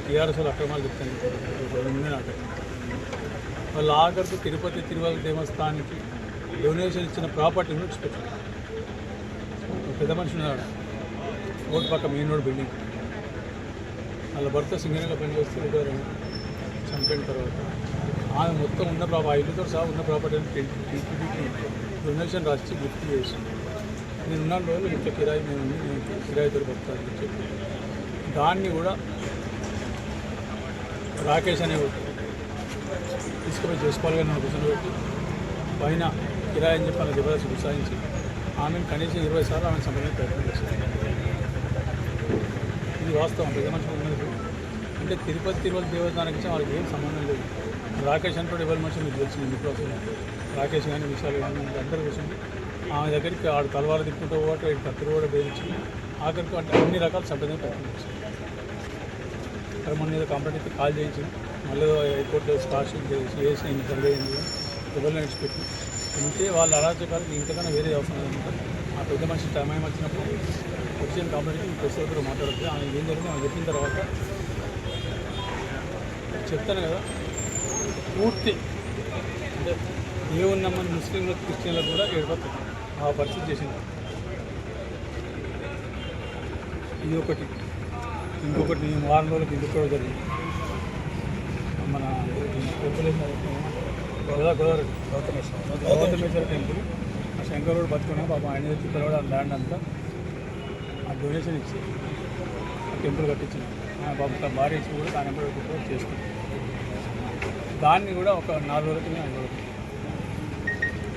TRS వాళ్ళు అక్రమాలు చెప్తాను వాళ్ళు ఆఖరికి తిరుపతి తిరుమల దేవస్థానానికి డొనేషన్ ఇచ్చిన ప్రాపర్టీని విడిచిపెట్టారు. పెద్ద మనిషి ఉన్నాడు ఓటు పక్క మెయిన్ రోడ్ బిల్డింగ్. వాళ్ళ భర్త సింగరేణిలో పనిచేస్తూ చనిపోయిన తర్వాత ఆమె మొత్తం ఉన్న ఆ ఇల్లుతో సహా ఉన్న ప్రాపర్టీని టీటీడీకి డొనేషన్ రాసి గిఫ్ట్ చేసి నేను ఉన్న రోజులు ఇంట్లో కిరాయి నేను కిరాయితో బతాను చెప్పి దాన్ని కూడా రాకేష్ అనే తీసుకుపోయి చేసుకోవాలి కానీ కూర్చొని పైన కిరాయి అని చెప్పి అలా జబర్దస్త్ గుసాయించి ఆమెను కనీసం 20 సార్లు ఆమెను సంబంధించి ప్రయత్నం చేశారు. ఇది వాస్తవం. పెద్ద మనిషి ఉన్నది అంటే తిరుమల దేవస్థానానికి ఇచ్చిన వాళ్ళకి ఏం సంబంధం లేదు. రాకేష్ అంటే ఎవరి మనిషి మీకు తెలిసింది మీకు అసలు రాకేష్ కానీ విశాల్ కానీ అందరూ కూర్చొని ఆమె దగ్గరికి ఆడు తలవారు తిప్పుకుంటూ పోవటం ఇటు కత్తిరి కూడా బేరించి ఆఖరికి అంటే అన్ని రకాల సంప్రదాయం ప్రయత్నం చేశారు. అక్కడ మొన్న ఏదో కంప్లైంట్ అయితే కాల్ చేయించి మళ్ళీ హైకోర్టులో స్కాలర్షిప్ చేసిన ఇంత జరిగింది ఎవరిని విడిచిపెట్టి ఉంటే వాళ్ళ అరాచకాలకు ఇంతకన్నా వేరే అవసరం లేదంటారు. ఆ పెద్ద మనిషి టైం వచ్చినప్పుడు వచ్చిన కంప్లైంట్ ప్రెస్ దగ్గర మాట్లాడుతుంది. ఆమె ఏం జరిగింది ఆమె చెప్పిన తర్వాత చెప్తాను కదా పూర్తి అంటే ఏమున్నామని ముస్లింలకు క్రిస్టియన్లకు కూడా ఏడిపోతుంది ఆ పరిస్థితి చేసింది. ఇది ఒకటి. ఇంకొకటి వారం రోజులకి ఇంకొకటి జరిగింది. మన గౌతమేశ్వర టెంపుల్ ఆ శంకరుడు బతుకున్నా పాపం ఆయన దగ్గర ఆ ల్యాండ్ అంతా ఆ డొనేషన్ ఇచ్చి ఆ టెంపుల్ కట్టించిన పాపం భార్య ఇచ్చి కూడా దాని కూడా చేసుకుంది. దాన్ని కూడా ఒక 4 రోజులకి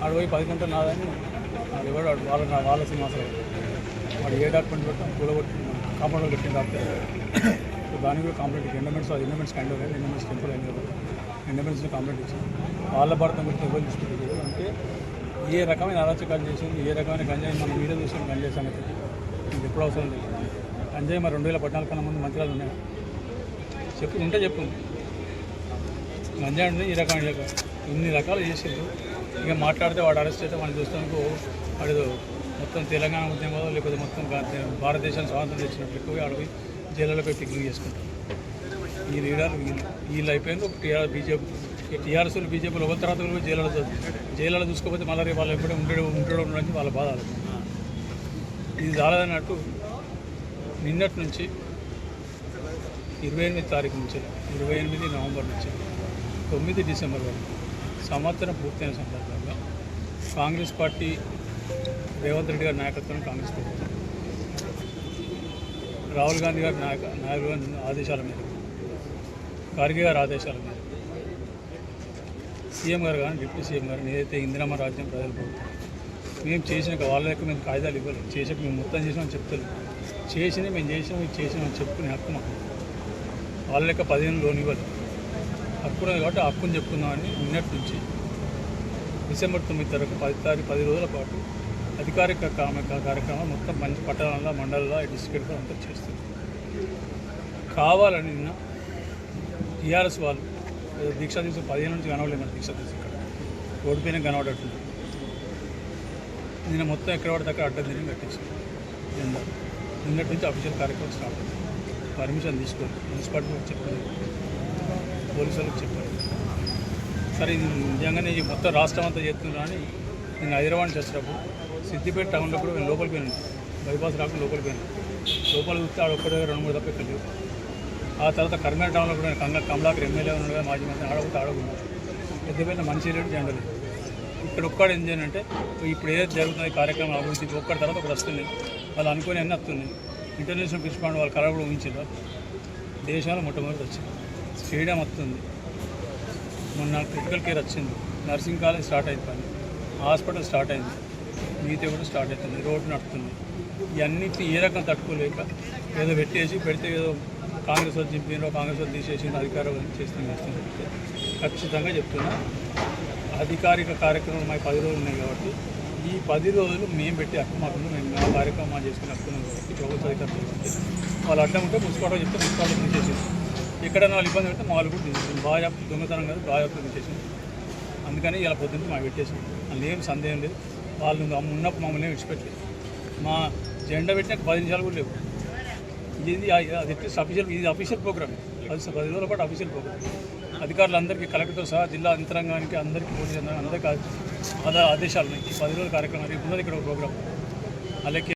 ఆడు పోయి 10 గంటలు నాదని అది కూడా వాళ్ళ సింహాసనం వాడు ఏ డాక్యుమెంట్ పెట్టాం కూలగొట్టి కాంపౌండ్లో పెట్టిన డాక్టర్ దానికి కూడా కంప్లైంట్ ఎండమెంట్స్ అది endowments kind of endowments temple అయిన కదా ఎండమెంట్స్లో కంప్లైంట్ ఇచ్చాం. వాళ్ళ భారతం గురించి ఎవరు తీసుకుంటారు అంటే ఏ రకమైన అరాచకాలు చేసింది ఏ రకమైన గంజాయి మనం మీరే చూసాం గంజాయి సంగతి మీకు ఎప్పుడు అవసరం లేదు. గంజాయి మరి 2014 కన్నా ముందు మంచిగా ఉన్నాయి చెప్పు ఉంటే చెప్పు గంజాయి ఈ రకమైన ఇన్ని రకాలు చేసిండు. ఇక మాట్లాడితే వాడు అరెస్ట్ అయితే వాడిని చూస్తానికి వాడు మొత్తం తెలంగాణ ఉద్యమంలో లేకపోతే మొత్తం భారతదేశాన్ని స్వాతంత్రం తెచ్చినప్పుడు ఎక్కువ ఆడ పోయి జైళ్ళలో పోయి పిక్నిక్ చేసుకుంటారు. ఈ లీడర్లు వీళ్ళు అయిపోయింది. టీఆర్ఎస్ బీజేపీలో ఒకరి తర్వాత పోయి జైళ్ళలో చూసుకోకపోతే మళ్ళీ వాళ్ళు ఎప్పుడే ఉండడానికి వాళ్ళ బాధ. ఇది చాలదన్నట్టు నిన్నటి నుంచి 28 తారీఖు నుంచి 28 నవంబర్ నుంచి 9 డిసెంబర్ వరకు సంవత్సరం పూర్తయిన సందర్భంగా కాంగ్రెస్ పార్టీ రేవంత్ రెడ్డి గారి నాయకత్వం కాంగ్రెస్ ప్రభుత్వం రాహుల్ గాంధీ గారి నాయకుల ఆదేశాల మీద ఖర్గే గారి ఆదేశాల మీద సీఎం గారు కానీ డిప్యూటీ సీఎం గారు ఏదైతే ఇందిరమ్మ రాజ్యం ప్రజల ప్రభుత్వం మేము చేసిన వాళ్ళ యొక్క మేము కాయిదాలు ఇవ్వాలి చేసాక మేము మొత్తం చేసామని చెప్తారు చేసినవి మేము చేసినాం ఇది చేసినామని చెప్పుకునే హక్కు మాకు వాళ్ళ యొక్క 15 లోన్ ఇవ్వాలి హక్కున్నది కాబట్టి ఆ హక్కుని చెప్పుకుందామని నిన్నటి నుంచి డిసెంబర్ 9 వరకు 10 రోజుల పాటు అధికారిక కార్యక్రమం మొత్తం మంచి పట్టణాల్లో మండలాల్లో డిస్ట్రిక్ట్లో అంతా చేస్తుంది. కావాలని నిన్న టీఆర్ఎస్ వాళ్ళు దీక్షా దివసం 15 నుంచి కనవలేదు మన దీక్షా దివసం ఇక్కడ రోడ్డు పైన కనబడట్లేదు. నిన్న మొత్తం ఎక్కడ పడితే అక్కడ అడ్డం తిరిగి కట్టించింది. నిన్నటి నుంచి అఫీషియల్ కార్యక్రమం స్టార్ట్ అయింది. పర్మిషన్ తీసుకోవాలి మున్సిపాలిటీకి చెప్పాలి పోలీసు వాళ్ళకి చెప్పాలి. సరే ఇది నిజంగానే ఈ మొత్తం రాష్ట్రం అంతా చేస్తున్నా అని నేను హైదరాబాద్ చేసేటప్పుడు సిద్దిపేట టౌన్లో కూడా నేను లోపలికి పోయినాను. బైపాస్ రాకుండా లోపలికి పోయినాను. లోపల చూస్తే ఆడ ఒక్కడే 2-3 తప్ప ఇక్కడ లేవు. ఆ తర్వాత కర్మేర టౌన్లో కూడా నేను కమలాకర్ ఎమ్మెల్యే ఉన్నాడు మాజీ మంత్రి ఆడకపోతే ఆడకుండా పెద్దపేట మనిషి లేదు జనరల్. ఇక్కడ ఒక్కడు ఏం చేయాలంటే ఇప్పుడు ఏదైతే జరుగుతుంది కార్యక్రమం అభివృద్ధి ఒక్కడి తర్వాత ఒకటి వస్తున్నాయి వాళ్ళు అనుకుని అన్నీ వస్తున్నాయి. ఇంటర్నేషనల్ ఫిష్ పాండ్ వాళ్ళు కలవడం ఊహించారు దేశంలో మొట్టమొదటి వచ్చింది. స్టేడియం వస్తుంది, మొన్న క్రిటికల్ కేర్ వచ్చింది, నర్సింగ్ కాలేజ్ స్టార్ట్ అయింది, పని హాస్పిటల్ స్టార్ట్ అయింది, మిగతా కూడా స్టార్ట్ అవుతుంది, రోడ్డు నడుస్తుంది. ఇవన్నిటి ఏ రకం తట్టుకోలేక ఏదో పెడితే ఏదో కాంగ్రెస్ వాళ్ళు చింపినో కాంగ్రెస్ వాళ్ళు తీసేసిన అధికారం చేస్తుంది. ఖచ్చితంగా చెప్తున్నా అధికారిక కార్యక్రమం మాకు 10 రోజులు ఉన్నాయి కాబట్టి ఈ 10 రోజులు మేము పెట్టి హక్కు మాకు మేము ఆ కార్యక్రమం చేసుకుని హక్కున్నాం కాబట్టి ప్రభుత్వ అధికారులు కాబట్టి వాళ్ళు అడ్డం ఉంటే మున్సిపాలిటీ చెప్తే మున్సిపాలిటీ తీసేసింది. ఎక్కడైనా వాళ్ళు ఇబ్బంది పెడితే వాళ్ళు కూడా తీసేసింది. బాగా దొంగతనం కాదు బాగా తీసేసింది. అందుకని ఇలా పొద్దున్న మాకు పెట్టేసింది. అందులో ఏం సందేహం లేదు. వాళ్ళు ఉన్నప్పుడు మమ్మల్ని విడిచిపెట్టలేదు. మా జెండా పెట్టినాక 10 నిమిషాలు కూడా లేవు. ఇది అఫీషియల్ ప్రోగ్రామ్. అది 10 రోజుల పాటు అఫీషియల్ ప్రోగ్రామ్. అధికారులందరికీ కలెక్టర్తో సహా జిల్లా యంత్రాంగానికి అందరికీ పోలీసు అందరికీ ఆదేశాలు ఉన్నాయి. 10 రోజుల కార్యక్రమం రేపు ఉన్నది ఇక్కడ ఒక ప్రోగ్రామ్ అలాగే